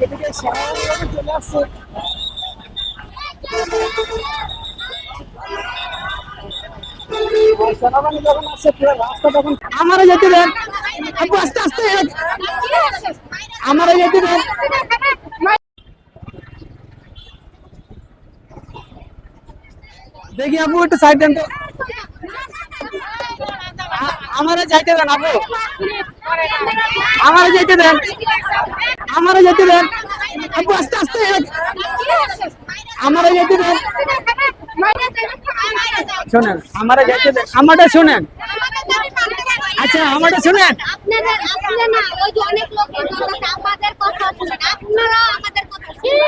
এদিকে সেনাবাহিনী চলে আসছে। সেনাবাহিনী যখন আসছে পুরো রাস্তা তখন আমারও যেতে দেন, আস্তে আস্তে আমারও যেতে দেন। দেখি আপু একটু সাইড দেন তো, আমারও যাইতে দেন আপু, আমারও যেতে দেন, আমারও যেতে দেন আপু, আস্তে আস্তে আমারও যেতে দেন। শোনেন আমারও যেতে দেন, আমারটা শোনেন, আচ্ছা আমারটা শোনেন।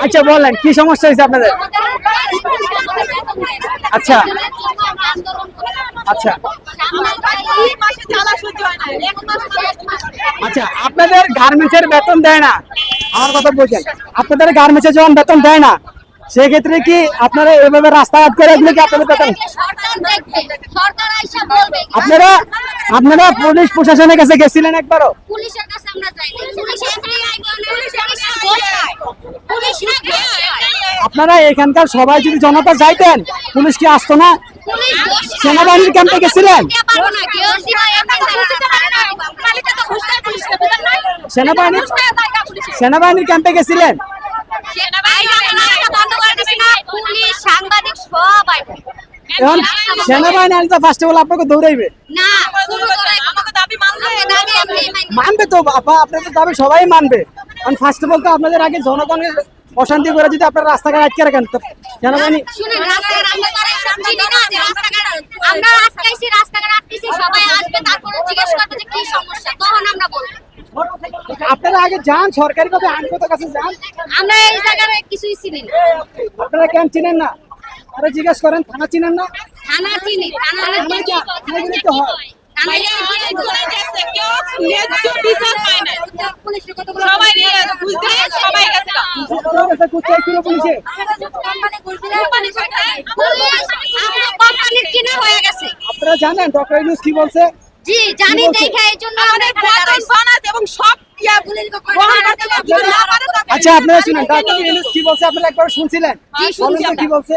আচ্ছা বলেন কি সমস্যা হয়েছে আপনাদের? আচ্ছা আচ্ছা আচ্ছা, আপনাদের গার্মেন্টসের বেতন দেয় না, আমার কথা বলছেন, আপনাদের গার্মেন্টসে যখন বেতন দেয় না সেক্ষেত্রে কি আপনারা এভাবে রাস্তাঘাট করে দিলে কি আপনাদের বেতন? আপনারা আপনারা পুলিশ প্রশাসনের কাছে গেছিলেন একবারও? পুলিশের কাছে আমরা যাইনি। আপনারা এখানকার সবাই যদি জনতা যাইতেন পুলিশ কি আসতো না? সেনাবাহিনীর ক্যাম্পে গেছিলেন? সেনাবাহিনীর ক্যাম্পে গেছিলেন? এখন সেনাবাহিনী আসলে ফার্স্ট অফ অল আপনাকে দৌড়াইবে, মানবে তো আপা, আপনাদের দাবি সবাই মানবে। কারণ ফার্স্ট অফ অল তো আপনাদের আগে জনগণের অশান্তি করে যদি আপনারা রাস্তাঘাট আটকে রাখেন তো সেনাবাহিনী। আপনারা আগে যান সরকারি ভাবে আইনগত কাছে যান, আমরা এই জায়গায় কিছুই চিনি না। আপনারা কেন চিনেন না? আরে জিজ্ঞেস করেন, থানা চিনেন না? থানা চিনি, থানা তো হয় আপনারা জানেন ডক্টর ইউনূস কি বলছে? জি জানি, দেখে এই জন্য আমরা এবং সব আচ্ছা আপনারা শুনেন ডক্টর ইউনূস কি বলছে, আপনারা একবার শুনছিলেন? কি বলছে?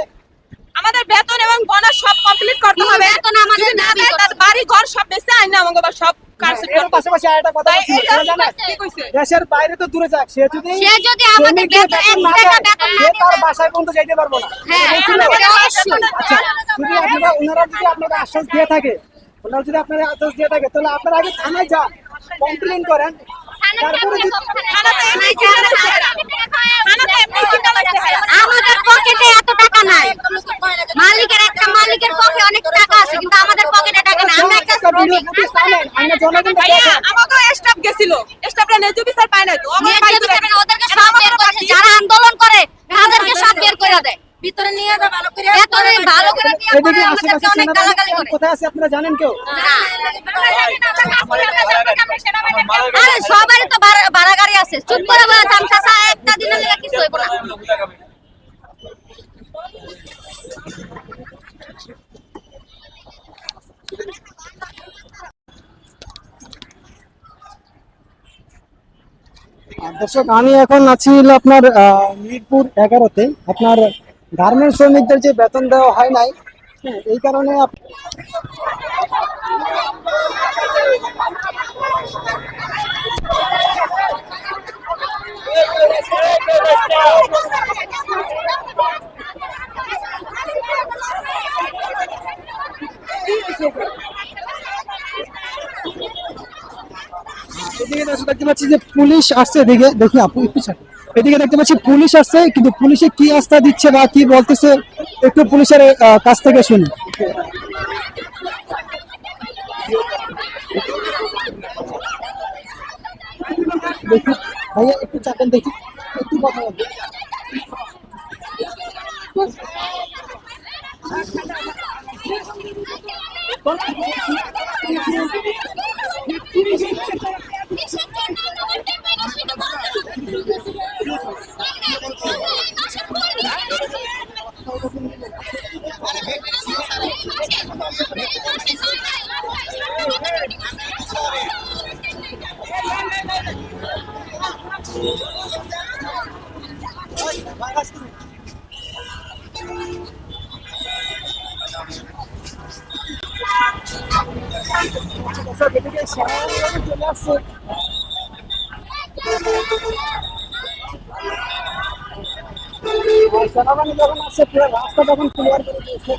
আমাদের বেতন এবং বোনাস সব কমপ্লিট করতে হবে, বেতন আমাদের দাবি, বাড়ি ঘর সব বেঁচে আইনা আমাকে সব এর পাশাপাশি আরেকটা কথা বলছি, দেশের বাইরে তো দূরে যাক, সে যদি আমাদের বেতন তার বাসায় পর্যন্ত যাইতে পারবো না। আচ্ছা যদি ওনারা যদি আপনাদের আশ্বাস দিয়ে থাকে, ওনারা যদি আপনারা আশ্বাস দিয়ে থাকে তাহলে আপনারা আগে থানায় যান, কমপ্লেন করেন, তারপরে আমাদের পকেটে এত টাকা নাই, মালিকের পকেটে অনেক টাকা আছে কিন্তু আমাদের পকেটে টাকা নাই। আমরা একটা আমাকে স্টাফ গেছিল, স্টাফরা ন্যায্য বিচার পায় না, তো ওদেরকে সব বের করেছে, যারা আন্দোলন করে তাদেরকে সব বের করে দেয়, ভিতরে নিয়ে যা ভালো করে দিয়ে পরে আমাদেরকে অনেক গালাগালি করে। কোথায় আছে আপনারা জানেন কেউ? আরে সবারই তো ভাড়া গাড়ি আছে, চুপ করে বলে চামচা একটা দিনের লেগে কিছু হইব না। দর্শক আমি এখন আছি আপনার মিরপুর 11-তে। আপনার গার্মেন্টস শ্রমিকদের যে বেতন দেওয়া হয় নাই, এই কারণে এদিকে দেখতে পাচ্ছি যে পুলিশ আসছে, এদিকে দেখি আপু একটু এদিকে দেখতে পাচ্ছি পুলিশ আসছে, কিন্তু পুলিশে কি আস্থা দিচ্ছে বা কি বলতেছে একটু পুলিশের কাছ থেকে শুনি। দেখি ভাইয়া একটু চাপেন, দেখি একটু কথা বলবে। এদিকে সেনাবাহিনী চলে আসছে। সেনাবাহিনী যখন আসছে পুরো রাস্তা তখন ক্লিয়ার করে দিয়েছে।